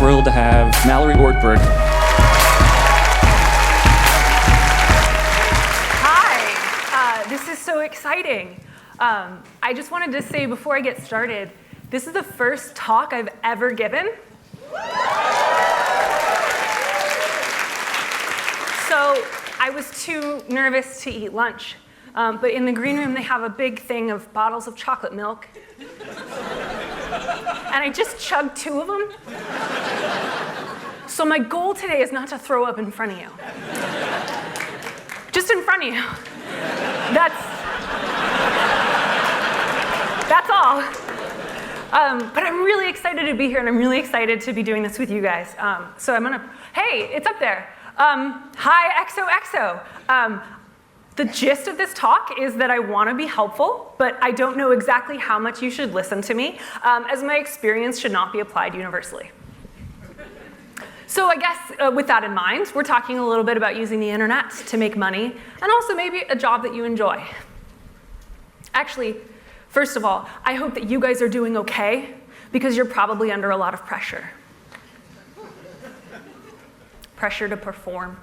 thrilled to have Mallory Ortberg. Hi, this is so exciting. I just wanted to say before I get started, this is the first talk I've ever given. So I was too nervous to eat lunch. But in the green room, they have a big thing of bottles of chocolate milk. And I just chugged 2 of them. So my goal today is not to throw up in front of you. Just in front of you. That's all. But I'm really excited to be here, and I'm really excited to be doing this with you guys. So I'm gonna, hey, it's up there. Hi, XOXO. The gist of this talk is that I want to be helpful, but I don't know exactly how much you should listen to me, as my experience should not be applied universally. So I guess with that in mind, we're talking a little bit about using the internet to make money, and also maybe a job that you enjoy. Actually, first of all, I hope that you guys are doing okay, because you're probably under a lot of pressure. Pressure to perform.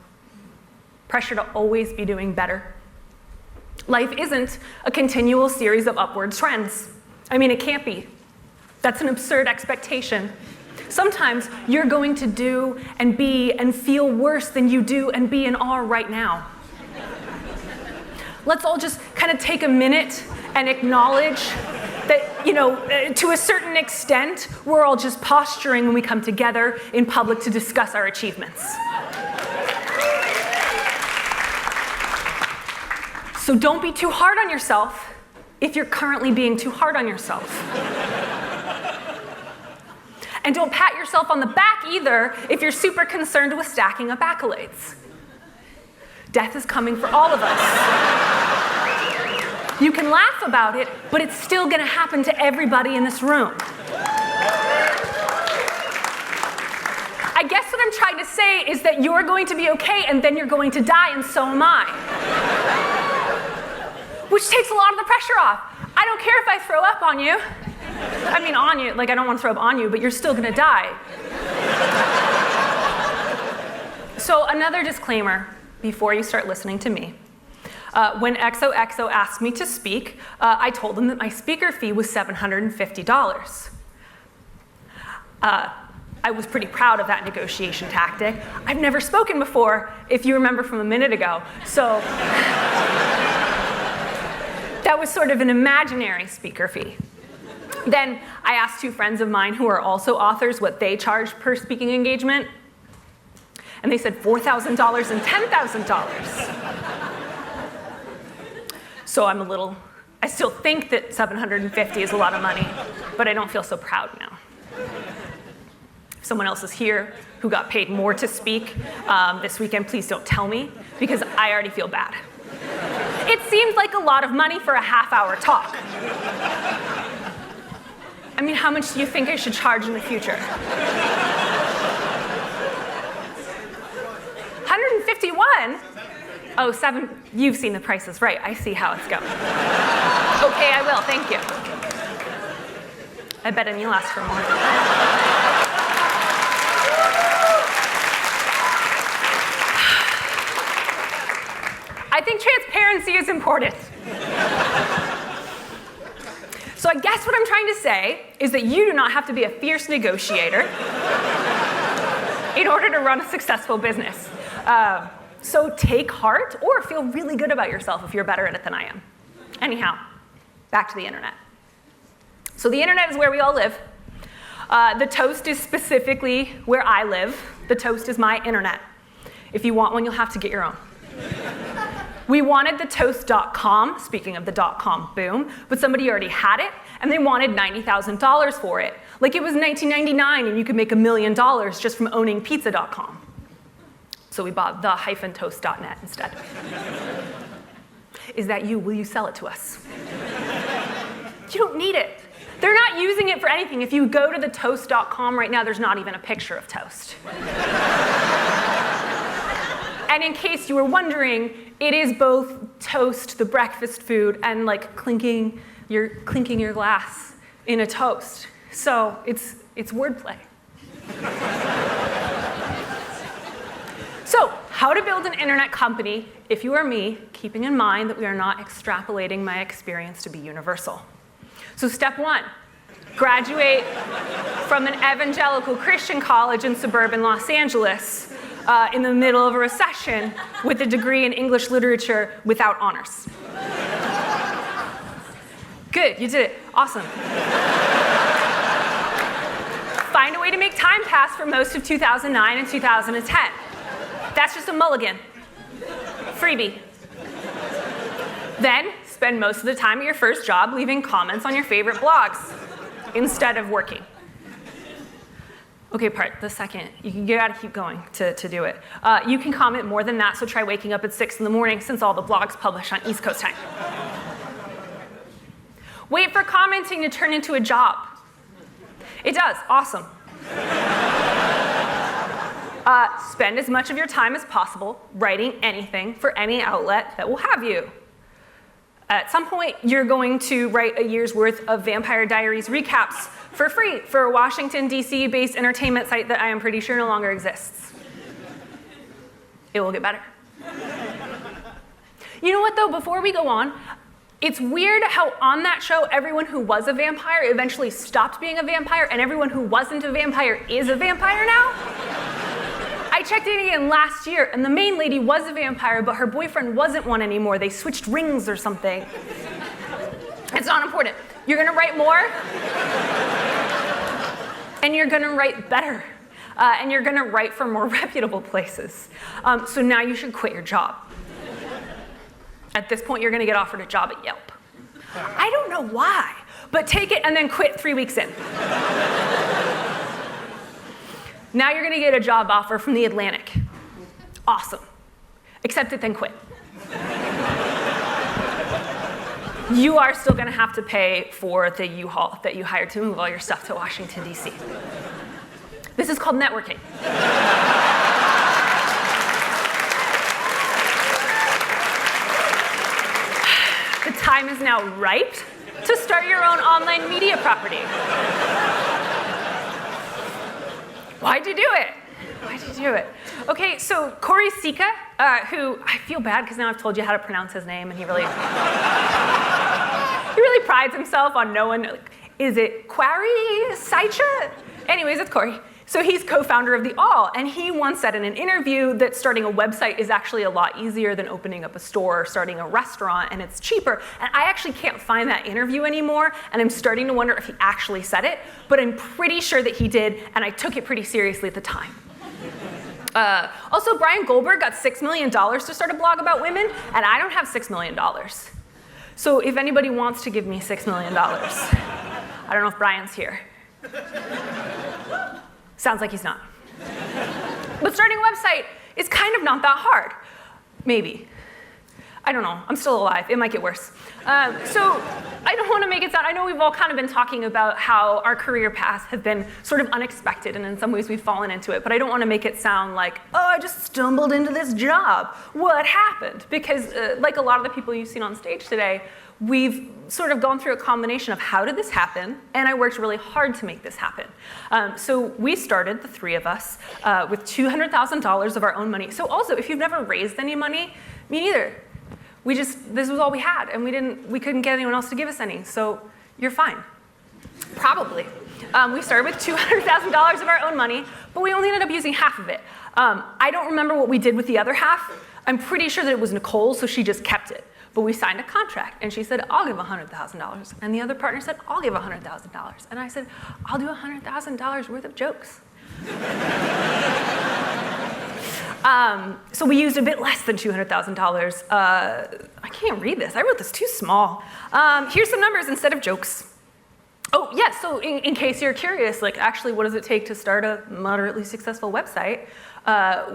Pressure to always be doing better. Life isn't a continual series of upward trends. I mean, it can't be. That's an absurd expectation. Sometimes you're going to do and be and feel worse than you do and be and are right now. Let's all just kind of take a minute and acknowledge that, to a certain extent, we're all just posturing when we come together in public to discuss our achievements. So don't be too hard on yourself if you're currently being too hard on yourself. And don't pat yourself on the back either if you're super concerned with stacking up accolades. Death is coming for all of us. You can laugh about it, but it's still going to happen to everybody in this room. I guess what I'm trying to say is that you're going to be okay, and then you're going to die, and so am I. Which takes a lot of the pressure off. I don't care if I throw up on you. I mean on you, like I don't want to throw up on you, but you're still gonna die. So another disclaimer before you start listening to me. When XOXO asked me to speak, I told them that my speaker fee was $750. I was pretty proud of that negotiation tactic. I've never spoken before, if you remember from a minute ago, so that was sort of an imaginary speaker fee. Then I asked 2 friends of mine who are also authors what they charge per speaking engagement, and they said $4,000 and $10,000. So I still think that $750 is a lot of money, but I don't feel so proud now. If someone else is here who got paid more to speak this weekend, please don't tell me, because I already feel bad. It seems like a lot of money for a half-hour talk. I mean, how much do you think I should charge in the future? 151? Oh, 7, you've seen The Price is Right. I see how it's going. Okay, I will, thank you. I bet Anil asked for more. I think transparency is important. So I guess what I'm trying to say is that you do not have to be a fierce negotiator in order to run a successful business. So take heart or feel really good about yourself if you're better at it than I am. Anyhow, back to the internet. So the internet is where we all live. The Toast is specifically where I live. The Toast is my internet. If you want one, you'll have to get your own. We wanted the toast.com, speaking of the .com boom, but somebody already had it, and they wanted $90,000 for it. Like it was 1999 and you could make $1 million just from owning pizza.com. So we bought the-toast.net instead. Is that you? Will you sell it to us? You don't need it. They're not using it for anything. If you go to the toast.com right now, there's not even a picture of toast. And in case you were wondering, it is both toast, the breakfast food, and like clinking your glass in a toast. So it's wordplay. how to build an internet company, if you are me, keeping in mind that we are not extrapolating my experience to be universal. So step 1, graduate from an evangelical Christian college in suburban Los Angeles in the middle of a recession with a degree in English literature without honors. Good, you did it. Awesome. Find a way to make time pass for most of 2009 and 2010. That's just a mulligan. Freebie. Then spend most of the time at your first job leaving comments on your favorite blogs instead of working. Okay, the second. You gotta keep going to do it. You can comment more than that, so try waking up at 6 in the morning since all the blogs publish on East Coast time. Wait for commenting to turn into a job. It does, awesome. Spend as much of your time as possible writing anything for any outlet that will have you. At some point, you're going to write a year's worth of Vampire Diaries recaps for free for a Washington, D.C.-based entertainment site that I am pretty sure no longer exists. It will get better. You know what, though? Before we go on, it's weird how on that show, everyone who was a vampire eventually stopped being a vampire, and everyone who wasn't a vampire is a vampire now. I checked in again last year, and the main lady was a vampire, but her boyfriend wasn't one anymore. They switched rings or something. It's not important. You're gonna write more, and you're gonna write better, and you're gonna write for more reputable places. So now you should quit your job. At this point, you're gonna get offered a job at Yelp. I don't know why, but take it and then quit 3 weeks in. Now you're gonna get a job offer from The Atlantic. Awesome. Accept it, then quit. You are still gonna have to pay for the U-Haul that you hired to move all your stuff to Washington, D.C. This is called networking. The time is now ripe to start your own online media property. Why'd you do it? Why'd you do it? Okay, so Corey Sika, who I feel bad because now I've told you how to pronounce his name, and he really prides himself on knowing, like, is it Quarry Saicha? Anyways, it's Corey. So he's co-founder of The All, and he once said in an interview that starting a website is actually a lot easier than opening up a store or starting a restaurant, and it's cheaper. And I actually can't find that interview anymore, and I'm starting to wonder if he actually said it, but I'm pretty sure that he did, and I took it pretty seriously at the time. Also, Brian Goldberg got $6 million to start a blog about women, and I don't have $6 million. So if anybody wants to give me $6 million, I don't know if Brian's here. Sounds like he's not. But starting a website is kind of not that hard. Maybe. I don't know. I'm still alive. It might get worse. So I don't want to make it sound, I know we've all kind of been talking about how our career paths have been sort of unexpected, and in some ways we've fallen into it, but I don't want to make it sound like, oh, I just stumbled into this job. What happened? Because like a lot of the people you've seen on stage today, we've sort of gone through a combination of how did this happen, and I worked really hard to make this happen. So we started, the three of us, with $200,000 of our own money. So also, if you've never raised any money, me neither. This was all we had, and we couldn't get anyone else to give us any, so you're fine. Probably. We started with $200,000 of our own money, but we only ended up using half of it. I don't remember what we did with the other half. I'm pretty sure that it was Nicole, so she just kept it. But we signed a contract, and she said, I'll give $100,000. And the other partner said, I'll give $100,000. And I said, I'll do $100,000 worth of jokes. So we used a bit less than $200,000. I can't read this. I wrote this too small. Here's some numbers instead of jokes. Oh, yeah, so in case you're curious, like, actually, what does it take to start a moderately successful website?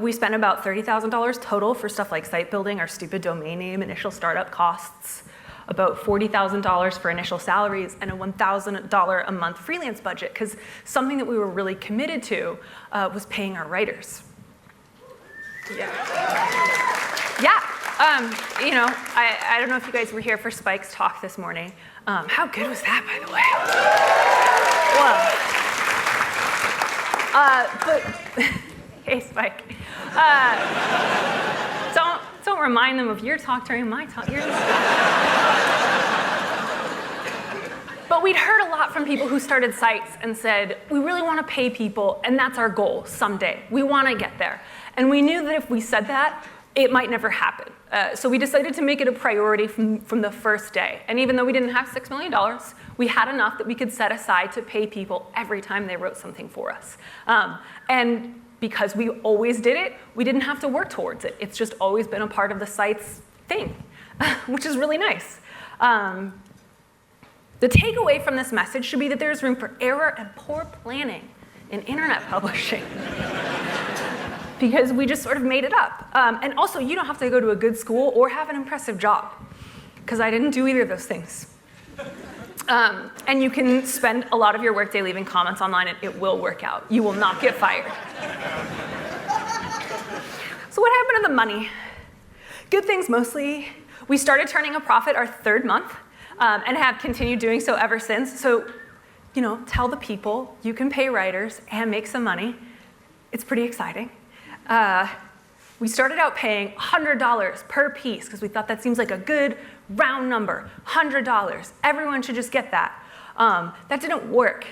We spent about $30,000 total for stuff like site building, our stupid domain name, initial startup costs, about $40,000 for initial salaries, and a $1,000 a month freelance budget, because something that we were really committed to was paying our writers. Yeah. You know, I don't know if you guys were here for Spike's talk this morning. How good was that, by the way? Well, but Hey, Spike. Don't remind them of your talk during my talk. But we'd heard a lot from people who started sites and said, we really want to pay people, and that's our goal someday. We want to get there. And we knew that if we said that, it might never happen. So we decided to make it a priority from the first day. And even though we didn't have $6 million, we had enough that we could set aside to pay people every time they wrote something for us. And because we always did it, we didn't have to work towards it. It's just always been a part of the site's thing, which is really nice. The takeaway from this message should be that there's room for error and poor planning in internet publishing. Because we just sort of made it up. And also, you don't have to go to a good school or have an impressive job, because I didn't do either of those things. And you can spend a lot of your workday leaving comments online, and it will work out. You will not get fired. So what happened to the money? Good things mostly. We started turning a profit our third month, and have continued doing so ever since. So, tell the people you can pay writers and make some money. It's pretty exciting. We started out paying $100 per piece because we thought that seems like a good round number. $100. Everyone should just get that. That didn't work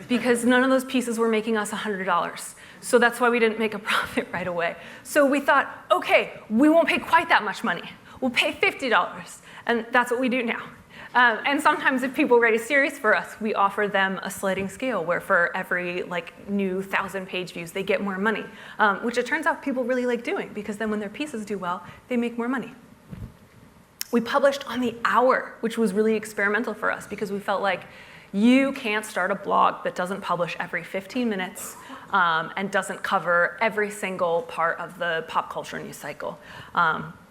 because none of those pieces were making us $100. So that's why we didn't make a profit right away. So we thought, okay, we won't pay quite that much money. We'll pay $50. And that's what we do now. And sometimes if people write a series for us, we offer them a sliding scale where for every new 1,000 page views, they get more money, which it turns out people really like doing because then when their pieces do well, they make more money. We published on the hour, which was really experimental for us because we felt like you can't start a blog that doesn't publish every 15 minutes and doesn't cover every single part of the pop culture news cycle.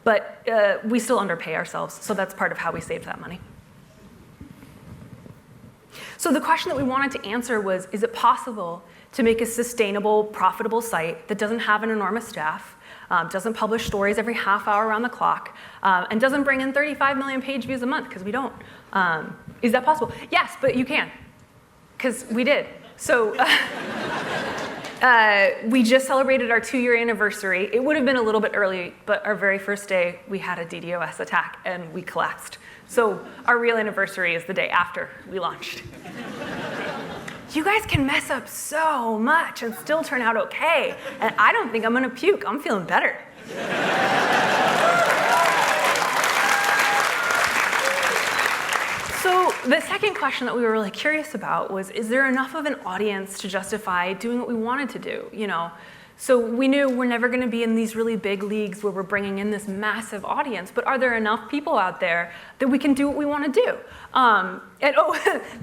But we still underpay ourselves, so that's part of how we saved that money. So the question that we wanted to answer was, is it possible to make a sustainable, profitable site that doesn't have an enormous staff, doesn't publish stories every half hour around the clock, and doesn't bring in 35 million page views a month, because we don't? Is that possible? Yes, but you can, because we did. So we just celebrated our 2-year anniversary. It would have been a little bit early, but our very first day, we had a DDoS attack, and we collapsed. So our real anniversary is the day after we launched. You guys can mess up so much and still turn out okay. And I don't think I'm gonna puke. I'm feeling better. So the second question that we were really curious about was, is there enough of an audience to justify doing what we wanted to do? So we knew we're never going to be in these really big leagues where we're bringing in this massive audience, but are there enough people out there that we can do what we want to do?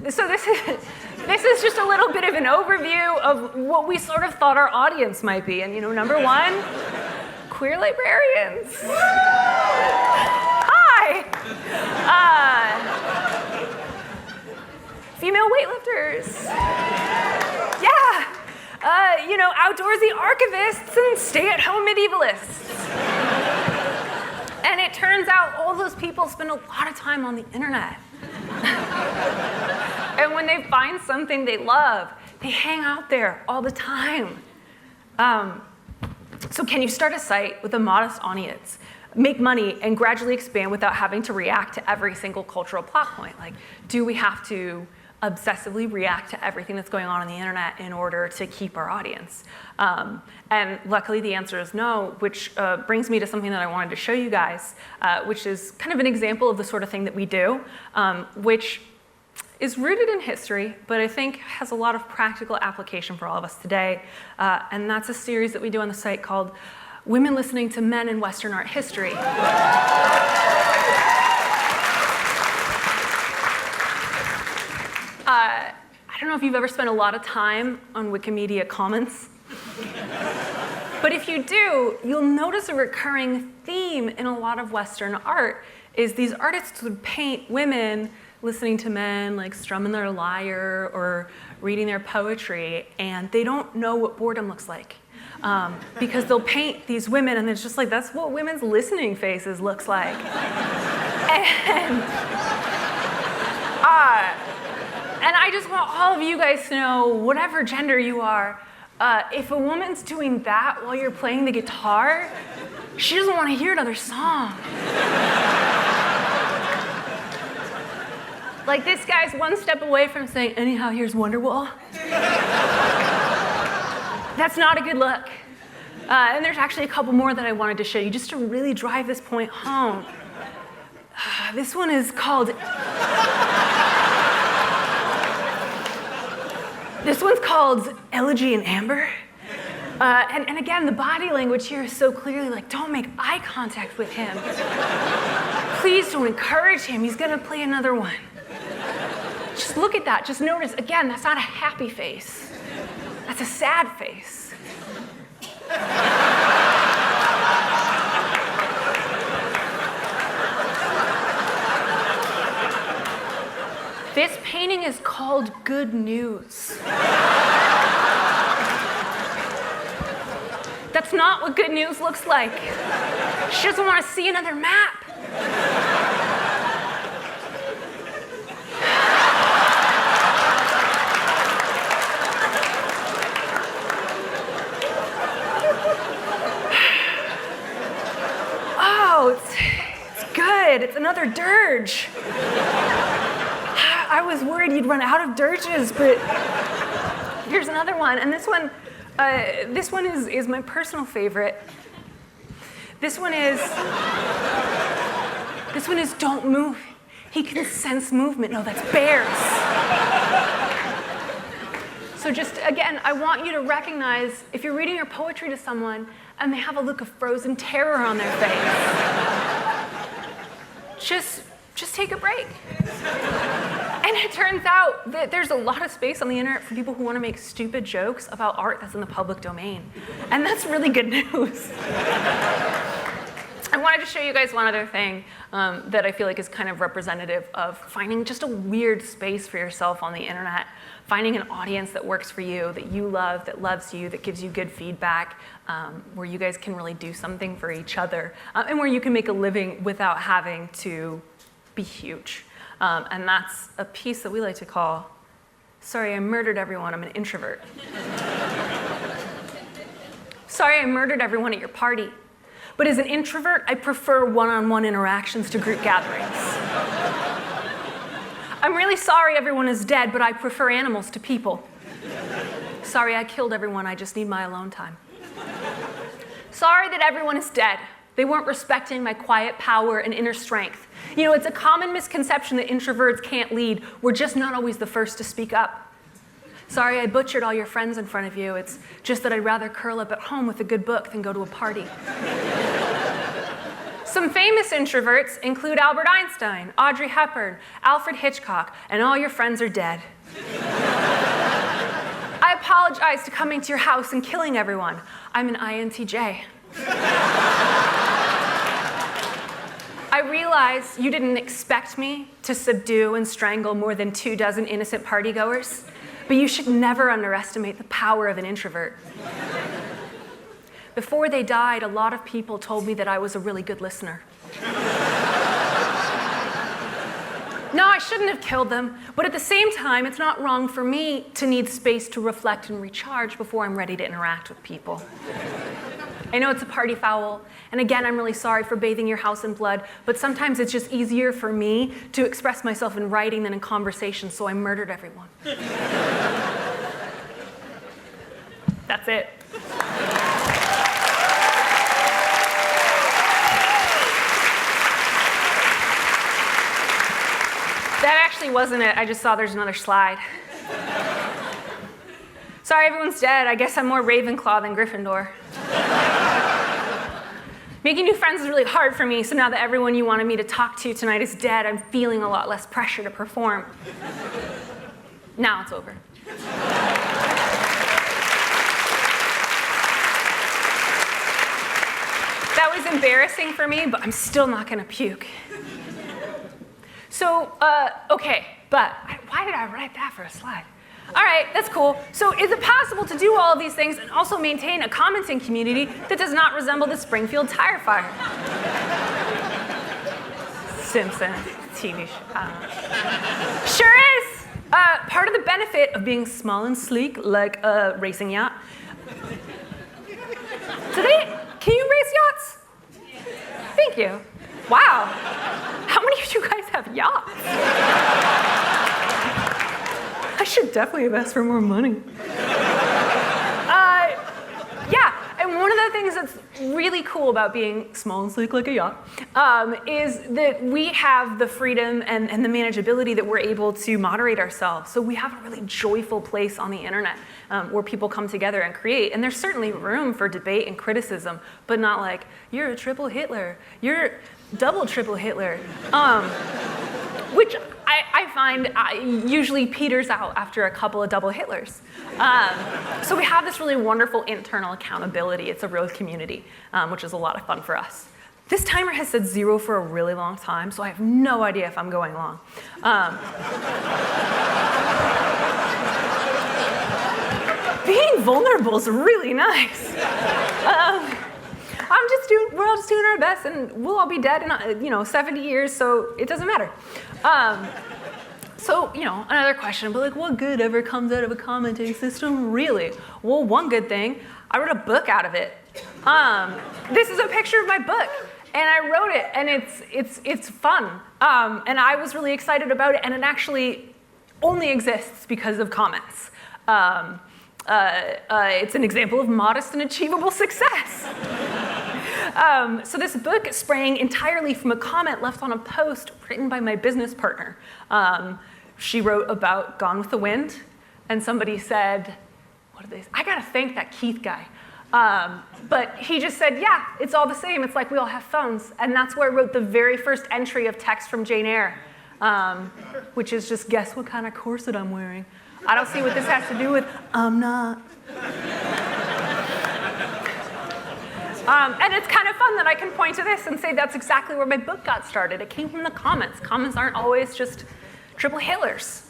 So this is just a little bit of an overview of what we sort of thought our audience might be. And number one, queer librarians. Hi. Female weightlifters. Yeah. Outdoorsy archivists and stay-at-home medievalists. And it turns out all those people spend a lot of time on the internet. And when they find something they love, they hang out there all the time. So can you start a site with a modest audience, make money, and gradually expand without having to react to every single cultural plot point? Do we have to obsessively react to everything that's going on the internet in order to keep our audience? And luckily the answer is no, which brings me to something that I wanted to show you guys, which is kind of an example of the sort of thing that we do, which is rooted in history, but I think has a lot of practical application for all of us today. And that's a series that we do on the site called Women Listening to Men in Western Art History. I don't know if you've ever spent a lot of time on Wikimedia Commons, but if you do, you'll notice a recurring theme in a lot of Western art is these artists would paint women listening to men strumming their lyre or reading their poetry, and they don't know what boredom looks like. Because they'll paint these women and it's just that's what women's listening faces looks like. And I just want all of you guys to know, whatever gender you are, if a woman's doing that while you're playing the guitar, she doesn't want to hear another song. Like this guy's one step away from saying, anyhow, here's Wonderwall. That's not a good look. And there's actually a couple more that I wanted to show you just to really drive this point home. This one is called... This one's called Elegy in Amber. And again, the body language here is so clearly like, don't make eye contact with him. Please don't encourage him. He's gonna play another one. Just look at that. Just notice, again, that's not a happy face. That's a sad face. This painting is called Good News. That's not what good news looks like. She doesn't want to see another map. Oh, it's good. It's another dirge. I was worried you'd run out of dirges, but here's another one. And this one is my personal favorite. This one is don't move. He can sense movement. No, that's bears. So just, again, I want you to recognize if you're reading your poetry to someone and they have a look of frozen terror on their face, just take a break. And it turns out that there's a lot of space on the internet for people who want to make stupid jokes about art that's in the public domain. And that's really good news. I wanted to show you guys one other thing that I feel like is kind of representative of finding just a weird space for yourself on the internet, finding an audience that works for you, that you love, that loves you, that gives you good feedback, where you guys can really do something for each other, and where you can make a living without having to be huge. And that's a piece that we like to call, sorry, I murdered everyone, I'm an introvert. Sorry, I murdered everyone at your party. But as an introvert, I prefer one-on-one interactions to group gatherings. I'm really sorry everyone is dead, but I prefer animals to people. Sorry, I killed everyone, I just need my alone time. Sorry that everyone is dead. They weren't respecting my quiet power and inner strength. You know, it's a common misconception that introverts can't lead. We're just not always the first to speak up. Sorry, I butchered all your friends in front of you. It's just that I'd rather curl up at home with a good book than go to a party. Some famous introverts include Albert Einstein, Audrey Hepburn, Alfred Hitchcock, and all your friends are dead. I apologize to coming to your house and killing everyone. I'm an INTJ. I realize you didn't expect me to subdue and strangle more than 24 innocent partygoers, but you should never underestimate the power of an introvert. Before they died, a lot of people told me that I was a really good listener. No, I shouldn't have killed them, but at the same time, it's not wrong for me to need space to reflect and recharge before I'm ready to interact with people. I know it's a party foul, and again, I'm really sorry for bathing your house in blood, but sometimes it's just easier for me to express myself in writing than in conversation, so I murdered everyone. That's it. That actually wasn't it. I just saw there's another slide. Sorry, everyone's dead. I guess I'm more Ravenclaw than Gryffindor. Making new friends is really hard for me, so now that everyone you wanted me to talk to tonight is dead, I'm feeling a lot less pressure to perform. Now it's over. That was embarrassing for me, but I'm still not gonna puke. So, okay, but why did I write that for a slide? All right, that's cool. So is it possible to do all of these things and also maintain a commenting community that does not resemble the Springfield tire fire? Simpson TV show. Sure is. Part of the benefit of being small and sleek, like a racing yacht, Can you race yachts? Thank you. Wow. How many of you guys have yachts? I should definitely have asked for more money. Yeah, and one of the things that's really cool about being small and sleek like a yacht is that we have the freedom and the manageability that we're able to moderate ourselves. So we have a really joyful place on the internet where people come together and create. And there's certainly room for debate and criticism, but not like, you're a triple Hitler, you're double triple Hitler, which I find usually peters out after a couple of double Hitlers. So we have this really wonderful internal accountability. It's a real community, which is a lot of fun for us. This timer has said 0 for a really long time, so I have no idea if I'm going long. Being vulnerable is really nice. We're all just doing our best, and we'll all be dead in 70 years, so it doesn't matter. So, another question, but like, what good ever comes out of a commenting system, really? Well, one good thing, I wrote a book out of it. This is a picture of my book, and I wrote it, and it's fun. And I was really excited about it, and it actually only exists because of comments. It's an example of modest and achievable success. So this book sprang entirely from a comment left on a post written by my business partner. She wrote about Gone with the Wind, and somebody said, what did they say? I gotta thank that Keith guy. But he just said, yeah, it's all the same. It's like we all have phones. And that's where I wrote the very first entry of text from Jane Eyre, which is just guess what kind of corset I'm wearing. I don't see what this has to do with I'm not. And it's kind of fun that I can point to this and say that's exactly where my book got started. It came from the comments. Comments aren't always just triple Hitlers.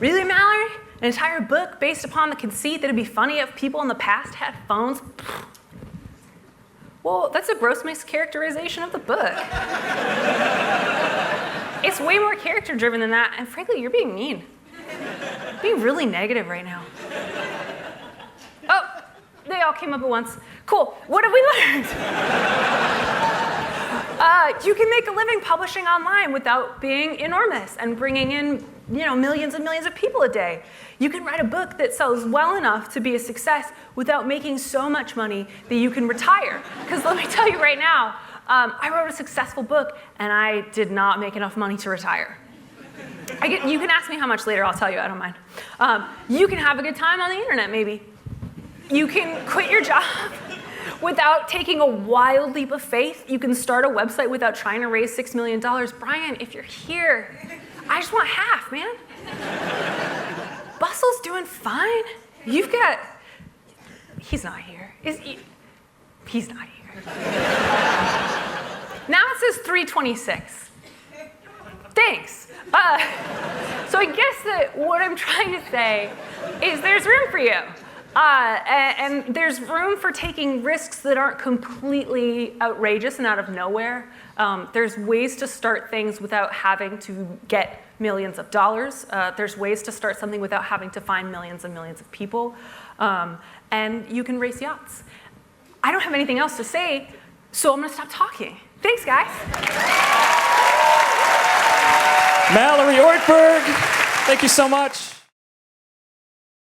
Really, Mallory? An entire book based upon the conceit that it'd be funny if people in the past had phones? Well, that's a gross mischaracterization of the book. It's way more character-driven than that, and frankly, you're being mean. You're being really negative right now. Oh, they all came up at once. Cool, what have we learned? You can make a living publishing online without being enormous and bringing in millions and millions of people a day. You can write a book that sells well enough to be a success without making so much money that you can retire. Because let me tell you right now, I wrote a successful book and I did not make enough money to retire. You can ask me how much later, I'll tell you, I don't mind. You can have a good time on the internet, maybe. You can quit your job without taking a wild leap of faith. You can start a website without trying to raise $6 million. Brian, if you're here, I just want half, man. Bustle's doing fine. You've got, he's not here. He's not here. Now it says 326. Thanks. So I guess that what I'm trying to say is there's room for you. And there's room for taking risks that aren't completely outrageous and out of nowhere. There's ways to start things without having to get millions of dollars. There's ways to start something without having to find millions and millions of people. And you can race yachts. I don't have anything else to say, so I'm gonna stop talking. Thanks, guys. Mallory Ortberg, thank you so much.